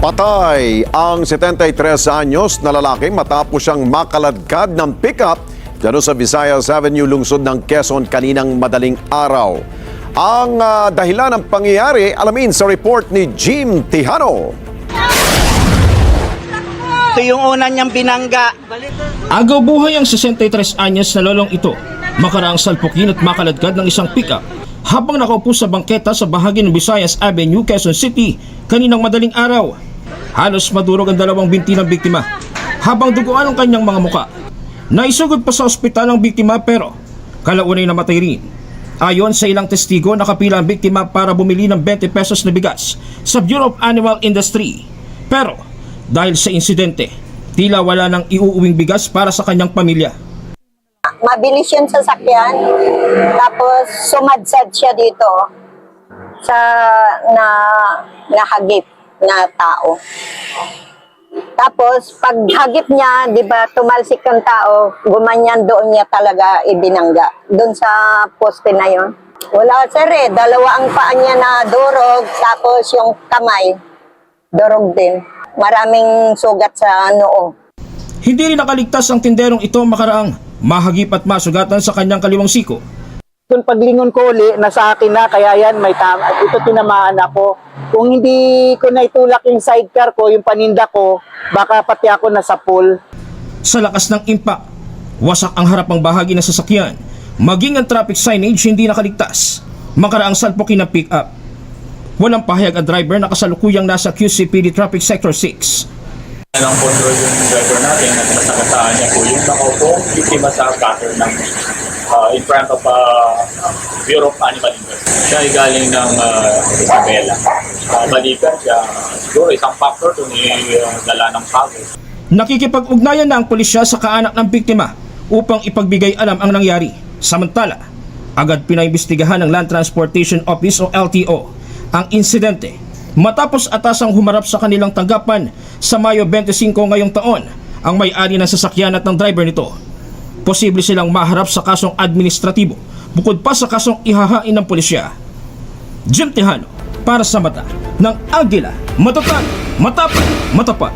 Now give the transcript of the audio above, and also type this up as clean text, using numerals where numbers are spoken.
Patay ang 73 anyos na lalaki matapos siyang makaladkad ng pickup dito sa Visayas Avenue, lungsod ng Quezon kaninang madaling araw. Ang dahilan ng pangyayari, alamin sa report ni Jim Tijano. Ito yung una niyang binangga. Agaw buhay ang 63 anyos na lolong ito. Makaraang salpukin at makaladkad ng isang pickup habang nakaupo sa bangketa sa bahagi ng Visayas Avenue, Quezon City kaninang madaling araw. Halos madurog ang dalawang binti ng biktima habang duguan ang kanyang mga muka. Naisugod pa sa ospital ang biktima pero kalaunay namatay rin. Ayon sa ilang testigo, nakapila ang biktima para bumili ng 20 pesos na bigas sa Bureau of Animal Industry. Pero dahil sa insidente, tila wala nang iuuwing bigas para sa kanyang pamilya. Mabilis yung sasakyan, tapos sumadsad siya dito sa nahagip na tao. Tapos pag hagip niya, di ba, tumalsik ang tao, gumanyan, doon niya talaga ibinangga. Doon sa poste na yon. Wala sir dalawa ang paa niya na durog, tapos yung kamay, durog din. Maraming sugat sa noo. Hindi rin nakaligtas ang tinderong ito makaraang mahagip at masugatan sa kanyang kaliwang siko. Kung paglingon ko uli, nasa akin na, kaya yan, may tama. Ito tinamaan ako. Kung hindi ko na itulak yung sidecar ko, yung paninda ko, baka pati ako nasa pool. Sa lakas ng impact, wasak ang harapang bahagi ng sasakyan. Maging ang traffic signage hindi nakaligtas. Makaraang salpukin ng pick-up. Walang pahayag ang driver na kasalukuyang nasa QCPD Traffic Sector 6. Walang control yung driver natin at nasagasaan niya po yung nakaupo, biktima sa gutter ng in front of Bureau of Animal Industry. Siya ay galing ng Isabela. Balikan siya, siguro isang factor kung dala ng pagod. Nakikipag-ugnayan na ang pulisya sa kaanak ng biktima upang ipagbigay alam ang nangyari. Samantala, agad pinaimbestigahan ng Land Transportation Office o LTO ang insidente matapos atasang humarap sa kanilang tanggapan sa Mayo 25 ngayong taon ang may-ari ng sasakyan at ng driver nito. Posible silang maharap sa kasong administratibo bukod pa sa kasong ihahain ng pulisya. Jim Tejano para sa mata ng Agila, matatag, matapang, matapat.